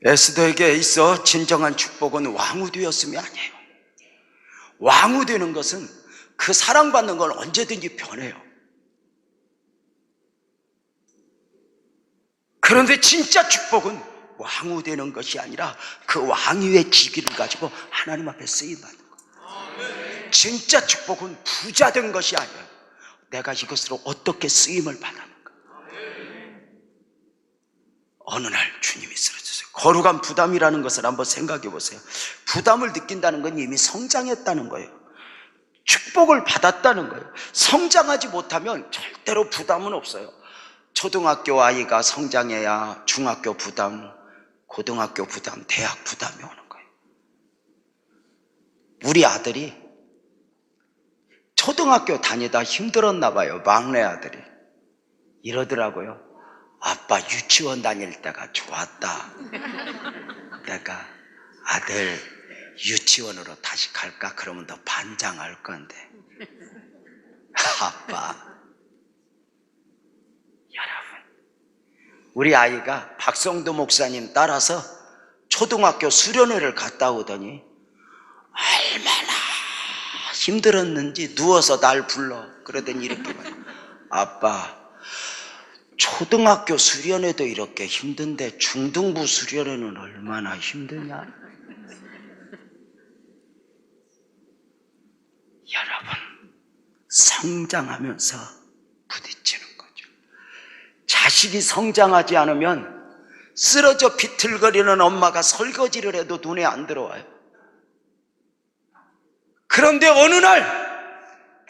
S1: 에스더에게 있어 진정한 축복은 왕후 되었음이 아니에요. 왕후 되는 것은 그 사랑받는 건 언제든지 변해요. 그런데 진짜 축복은 왕후 되는 것이 아니라 그 왕위의 직위를 가지고 하나님 앞에 쓰임받는 거예요. 진짜 축복은 부자 된 것이 아니에요. 내가 이것으로 어떻게 쓰임을 받았는가. 어느 날 주님이 쓰러졌어요. 거룩한 부담이라는 것을 한번 생각해 보세요. 부담을 느낀다는 건 이미 성장했다는 거예요. 축복을 받았다는 거예요. 성장하지 못하면 절대로 부담은 없어요. 초등학교 아이가 성장해야 중학교 부담, 고등학교 부담, 대학 부담이 오는 거예요. 우리 아들이 초등학교 다니다 힘들었나 봐요. 막내 아들이 이러더라고요. 아빠 유치원 다닐 때가 좋았다. 내가 아들 유치원으로 다시 갈까? 그러면 너 반장할 건데. 아빠. 여러분, 우리 아이가 박성도 목사님 따라서 초등학교 수련회를 갔다 오더니 얼마나 힘들었는지 누워서 날 불러. 그러더니 이렇게 말해요. 아빠, 초등학교 수련회도 이렇게 힘든데 중등부 수련회는 얼마나 힘드냐? 여러분, 성장하면서 부딪히는 거죠. 자식이 성장하지 않으면 쓰러져 비틀거리는 엄마가 설거지를 해도 눈에 안 들어와요. 그런데 어느 날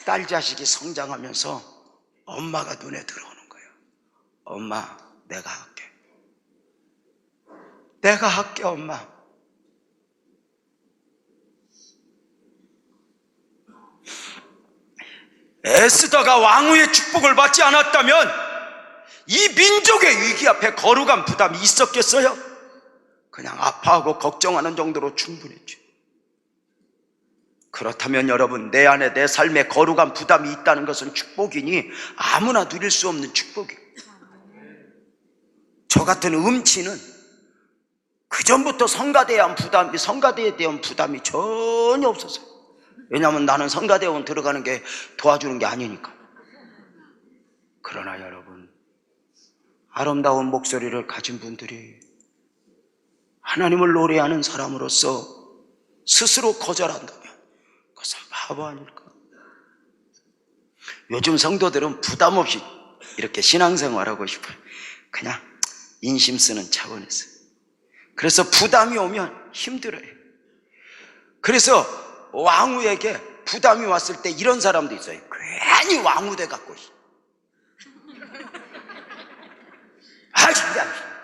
S1: 딸 자식이 성장하면서 엄마가 눈에 들어오는 거예요. 엄마, 내가 할게. 내가 할게, 엄마. 에스더가 왕후의 축복을 받지 않았다면 이 민족의 위기 앞에 거룩한 부담이 있었겠어요? 그냥 아파하고 걱정하는 정도로 충분했죠. 그렇다면 여러분, 내 안에 내 삶에 거룩한 부담이 있다는 것은 축복이니 아무나 누릴 수 없는 축복이에요. 저 같은 음치는 그전부터 성가대에 대한 부담이 전혀 없었어요. 왜냐하면 나는 성가대원 들어가는 게 도와주는 게 아니니까. 그러나 여러분, 아름다운 목소리를 가진 분들이 하나님을 노래하는 사람으로서 스스로 거절한다면 그것은 바보 아닐까? 요즘 성도들은 부담 없이 이렇게 신앙생활하고 싶어요. 그냥 인심 쓰는 차원에서. 그래서 부담이 오면 힘들어요. 그래서 왕후에게 부담이 왔을 때 이런 사람도 있어요. 괜히 왕후 돼 갖고.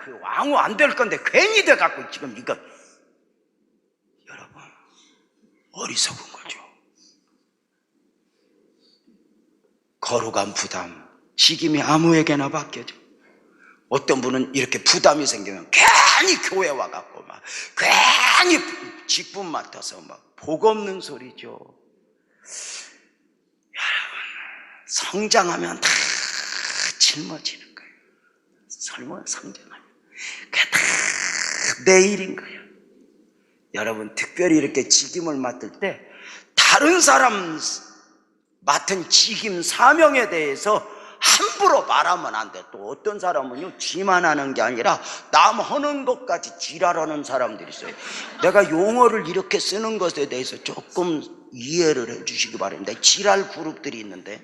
S1: 그 왕후 안 될 건데 괜히 돼 갖고 지금 이거. 여러분, 어리석은 거죠. 거룩한 부담, 직임이 아무에게나 맡겨져. 어떤 분은 이렇게 부담이 생기면 괜히 교회 와갖고 막 괜히 직분 맡아서 막 복 없는 소리죠. 여러분, 성장하면 다 짊어지는 거예요. 성장하면 그게 다 내일인 거예요. 여러분, 특별히 이렇게 직임을 맡을 때 다른 사람 맡은 직임 사명에 대해서 함부로 말하면 안 돼. 또 어떤 사람은요, 지만 하는 게 아니라 남 하는 것까지 지랄하는 사람들이 있어요. 내가 용어를 이렇게 쓰는 것에 대해서 조금 이해를 해주시기 바랍니다. 지랄 그룹들이 있는데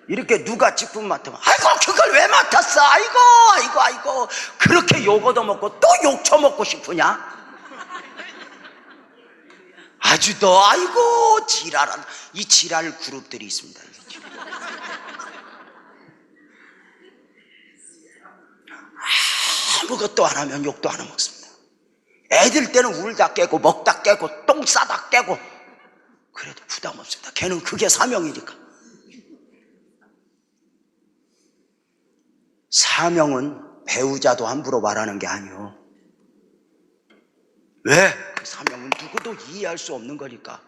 S1: 이렇게 누가 직분 맡으면 아이고 그걸 왜 맡았어? 아이고 그렇게 욕 얻어먹고 또 욕 처먹고 싶으냐? 아주 더 아이고 지랄한 이 지랄 그룹들이 있습니다. 아무것도 안 하면 욕도 안 먹습니다. 애들 때는 울다 깨고 먹다 깨고 똥 싸다 깨고 그래도 부담 없습니다. 걔는 그게 사명이니까. 사명은 배우자도 함부로 말하는 게 아니요. 왜? 그 사명은 누구도 이해할 수 없는 거니까.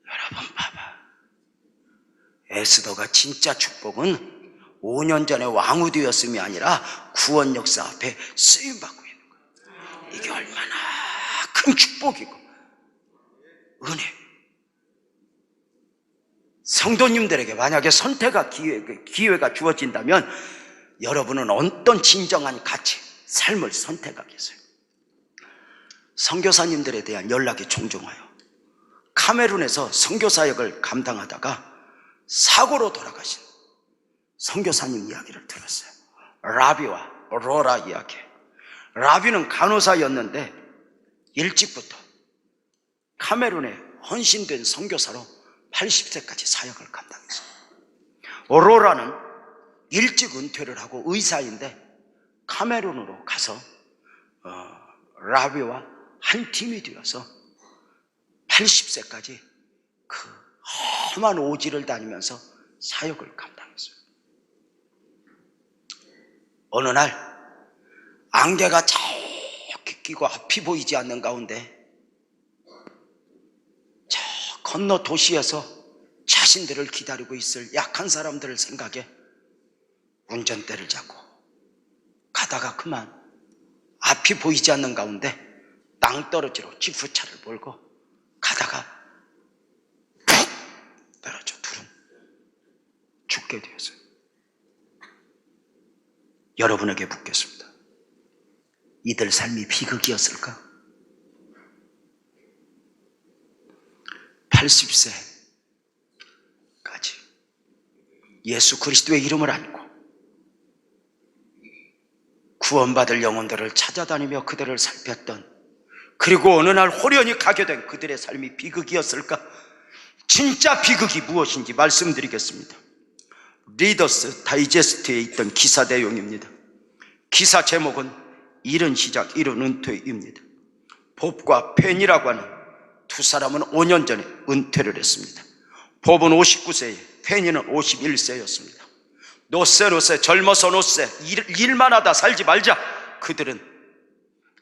S1: 여러분 봐봐. 에스더가 진짜 축복은 5년 전에 왕후 되었음이 아니라 구원 역사 앞에 쓰임받고 있는 거예요. 이게 얼마나 큰 축복이고 은혜. 성도님들에게 만약에 선택의 기회가 주어진다면 여러분은 어떤 진정한 가치, 삶을 선택하겠어요? 선교사님들에 대한 연락이 종종 와요. 카메룬에서 선교사역을 감당하다가 사고로 돌아가신 선교사님 이야기를 들었어요. 라비와 로라 이야기. 라비는 간호사였는데 일찍부터 카메룬에 헌신된 선교사로 80세까지 사역을 감당했어요. 로라는 일찍 은퇴를 하고 의사인데 카메룬으로 가서 라비와 한 팀이 되어서 80세까지 그 험한 오지를 다니면서 사역을 감당했어요. 어느 날 안개가 자욱히 끼고 앞이 보이지 않는 가운데 저 건너 도시에서 자신들을 기다리고 있을 약한 사람들을 생각해 운전대를 잡고 가다가 그만 앞이 보이지 않는 가운데 낭떠러지로 지프차를 몰고 가다가 푹 떨어져 둘은 죽게 되었어요. 여러분에게 묻겠습니다. 이들 삶이 비극이었을까? 80세까지 예수 그리스도의 이름을 안고 구원받을 영혼들을 찾아다니며 그들을 살폈던, 그리고 어느 날 호련히 가게 된 그들의 삶이 비극이었을까? 진짜 비극이 무엇인지 말씀드리겠습니다. 리더스 다이제스트에 있던 기사 내용입니다. 기사 제목은 이른 시작 이른 은퇴입니다. 봅과 펜이라고 하는 두 사람은 5년 전에 은퇴를 했습니다. 봅은 59세에 펜이는 51세였습니다. 노세 젊어서 노세 일만 하다 살지 말자. 그들은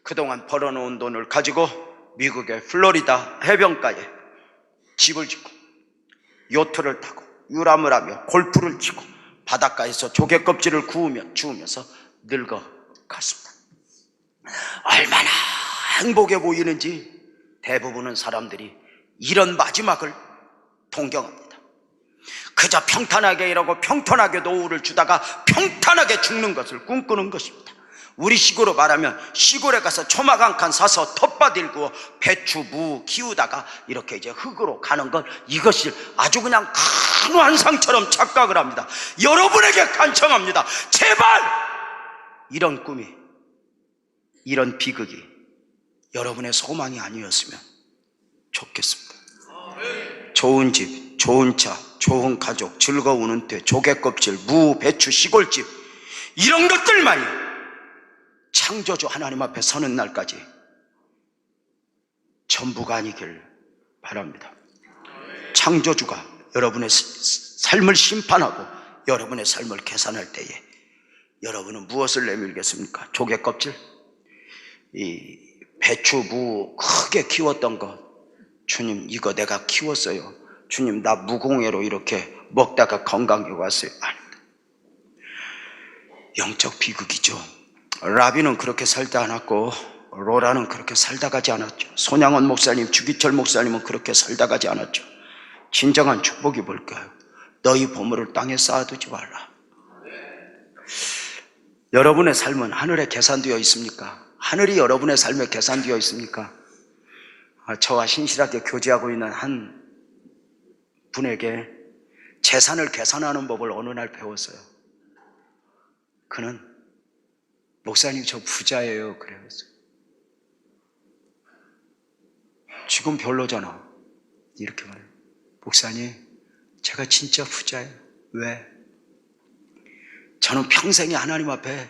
S1: 그동안 벌어놓은 돈을 가지고 미국의 플로리다 해변가에 집을 짓고 요트를 타고 유람을 하며 골프를 치고 바닷가에서 조개 껍질을 구우며 주우면서 늙어갔습니다. 얼마나 행복해 보이는지 대부분은 사람들이 이런 마지막을 동경합니다. 그저 평탄하게 일하고 평탄하게 노후를 주다가 평탄하게 죽는 것을 꿈꾸는 것입니다. 우리 시골로 말하면 시골에 가서 초막 한 칸 사서 텃밭 일구어 배추, 무 키우다가 이렇게 이제 흙으로 가는 것, 이것이 아주 그냥 큰 환상처럼 착각을 합니다. 여러분에게 간청합니다. 제발 이런 꿈이, 이런 비극이 여러분의 소망이 아니었으면 좋겠습니다. 좋은 집, 좋은 차, 좋은 가족, 즐거운 은퇴, 조개껍질, 무, 배추, 시골집, 이런 것들만이 창조주 하나님 앞에 서는 날까지 전부가 아니길 바랍니다. 창조주가 여러분의 삶을 심판하고 여러분의 삶을 계산할 때에 여러분은 무엇을 내밀겠습니까? 조개껍질? 이 배추, 무 크게 키웠던 거, 주님 이거 내가 키웠어요. 주님 나 무공해로 이렇게 먹다가 건강해 왔어요. 아닙니다. 영적 비극이죠. 라비는 그렇게 살다 않았고 로라는 그렇게 살다 가지 않았죠. 손양원 목사님, 주기철 목사님은 그렇게 살다 가지 않았죠. 진정한 축복이 뭘까요? 너희 보물을 땅에 쌓아두지 말라. 여러분의 삶은 하늘에 계산되어 있습니까? 하늘이 여러분의 삶에 계산되어 있습니까? 저와 신실하게 교제하고 있는 한 분에게 재산을 계산하는 법을 어느 날 배웠어요. 그는 목사님 저 부자예요 그래요. 지금 별로잖아 이렇게 말해요. 목사님 제가 진짜 부자예요. 왜? 저는 평생에 하나님 앞에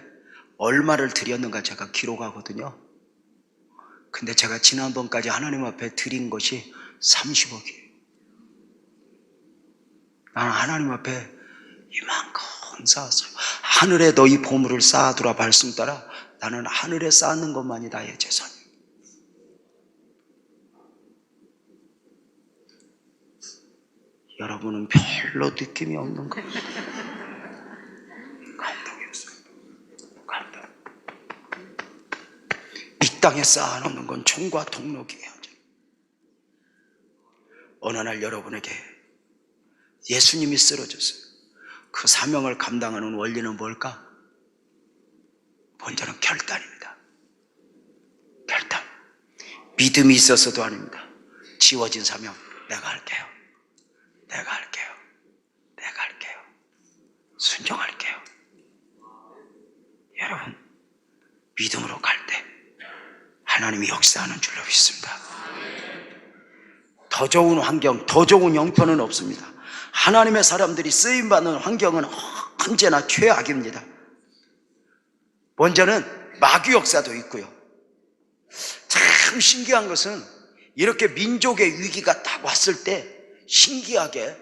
S1: 얼마를 드렸는가 제가 기록하거든요. 근데 제가 지난번까지 하나님 앞에 드린 것이 30억이에요. 나는 하나님 앞에 이만큼 쌓았어요. 하늘에 너희 보물을 쌓아두라 말씀 따라 나는 하늘에 쌓는 것만이 나의 재산이에요. 여러분은 별로 느낌이 없는 거. 감동이었어요. 감동. 이 땅에 쌓아놓는 건 총과 동록이에요. 어느 날 여러분에게 예수님이 쓰러졌어요. 그 사명을 감당하는 원리는 뭘까? 먼저는 결단입니다. 결단. 믿음이 있어서도 아닙니다. 지워진 사명, 내가 할게요. 내가 할게요. 내가 할게요. 순종할게요. 여러분, 믿음으로 갈 때 하나님이 역사하는 줄로 믿습니다. 더 좋은 환경, 더 좋은 형편은 없습니다. 하나님의 사람들이 쓰임받는 환경은 언제나 최악입니다. 먼저는 마귀 역사도 있고요. 참 신기한 것은 이렇게 민족의 위기가 딱 왔을 때 신기하게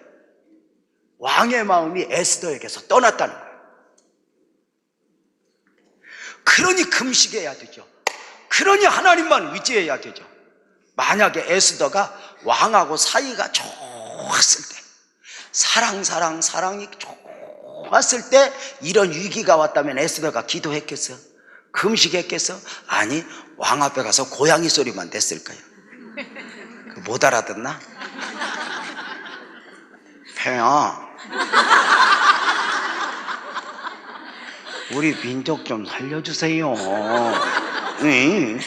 S1: 왕의 마음이 에스더에게서 떠났다는 거예요. 그러니 금식해야 되죠. 그러니 하나님만 의지해야 되죠. 만약에 에스더가 왕하고 사이가 좋았을 때, 사랑이 좋았을 때 이런 위기가 왔다면 에스더가 기도했겠어요? 금식했겠어? 아니, 왕 앞에 가서 고양이 소리만 냈을 거예요. 못 알아듣나? 팽아, 우리 민족 좀 살려주세요. 응.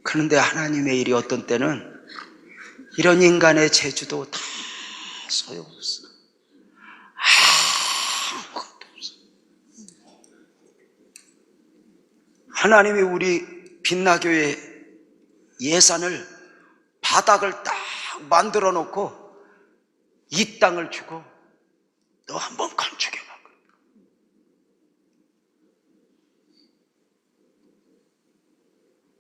S1: 그런데 하나님의 일이 어떤 때는 이런 인간의 재주도 다 소용없어. 아무것도 없어. 하나님이 우리 빛나교회 예산을 바닥을 딱 만들어 놓고 이 땅을 주고 너 한번 건축해봐.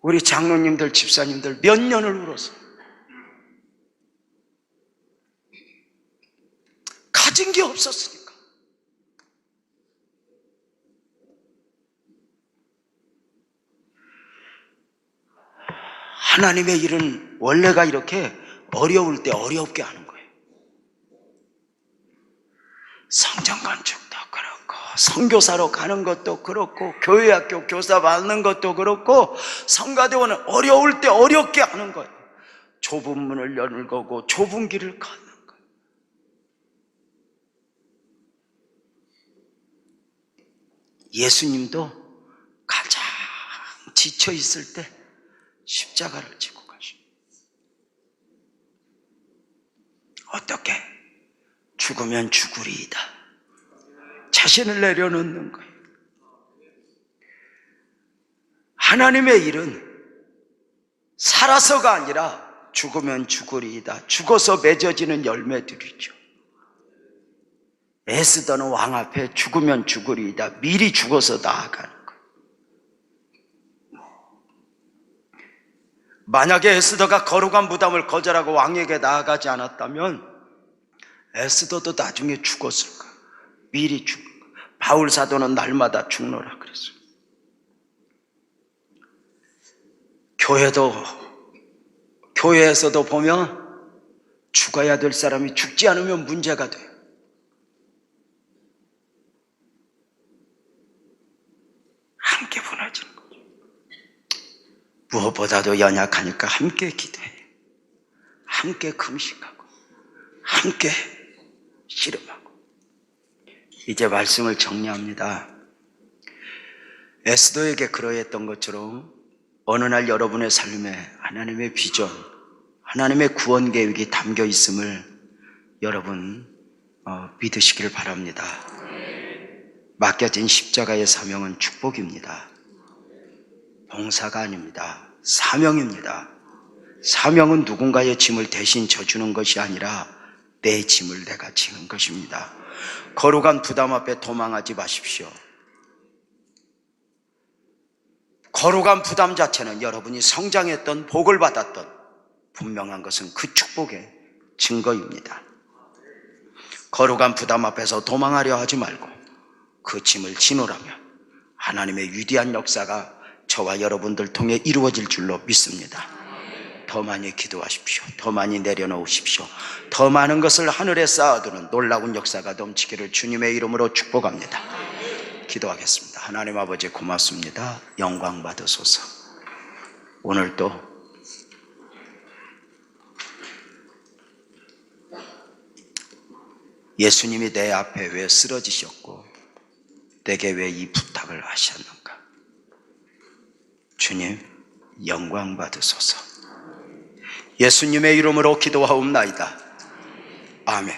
S1: 우리 장로님들, 집사님들 몇 년을 울었어. 가진 게 없었으니까. 하나님의 일은 원래가 이렇게 어려울 때 어렵게 하는 거예요. 성전 건축도 그렇고, 선교사로 가는 것도 그렇고, 교회학교 교사 받는 것도 그렇고, 성가대원은 어려울 때 어렵게 하는 거예요. 좁은 문을 여는 거고 좁은 길을 걷는 거예요. 예수님도 가장 지쳐 있을 때 십자가를 지고 가십니다. 어떻게? 죽으면 죽으리이다. 자신을 내려놓는 거예요. 하나님의 일은 살아서가 아니라 죽으면 죽으리이다. 죽어서 맺어지는 열매들이죠. 에스더는 왕 앞에 죽으면 죽으리이다. 미리 죽어서 나아가는 거예요. 만약에 에스더가 거룩한 부담을 거절하고 왕에게 나아가지 않았다면 에스더도 나중에 죽었을 거예요. 미리 죽은 거예요. 바울 사도는 날마다 죽노라 그랬어요. 교회에서도 보면 죽어야 될 사람이 죽지 않으면 문제가 돼요. 함께 무너지는 거죠. 무엇보다도 연약하니까 함께 기도해요. 함께 금식하고 함께 씨름하고. 이제 말씀을 정리합니다. 에스더에게 그러했던 것처럼 어느 날 여러분의 삶에 하나님의 비전, 하나님의 구원 계획이 담겨 있음을 여러분 믿으시길 바랍니다. 맡겨진 십자가의 사명은 축복입니다. 봉사가 아닙니다. 사명입니다. 사명은 누군가의 짐을 대신 져주는 것이 아니라 내 짐을 내가 지는 것입니다. 거룩한 부담 앞에 도망하지 마십시오. 거룩한 부담 자체는 여러분이 성장했던, 복을 받았던 분명한 것은 그 축복의 증거입니다. 거룩한 부담 앞에서 도망하려 하지 말고 그 짐을 지노라면 하나님의 위대한 역사가 저와 여러분들 통해 이루어질 줄로 믿습니다. 더 많이 기도하십시오. 더 많이 내려놓으십시오. 더 많은 것을 하늘에 쌓아두는 놀라운 역사가 넘치기를 주님의 이름으로 축복합니다. 기도하겠습니다. 하나님 아버지 고맙습니다. 영광 받으소서. 오늘도 예수님이 내 앞에 왜 쓰러지셨고 내게 왜 이 부탁을 하셨는가? 주님 영광 받으소서. 예수님의 이름으로 기도하옵나이다. 아멘.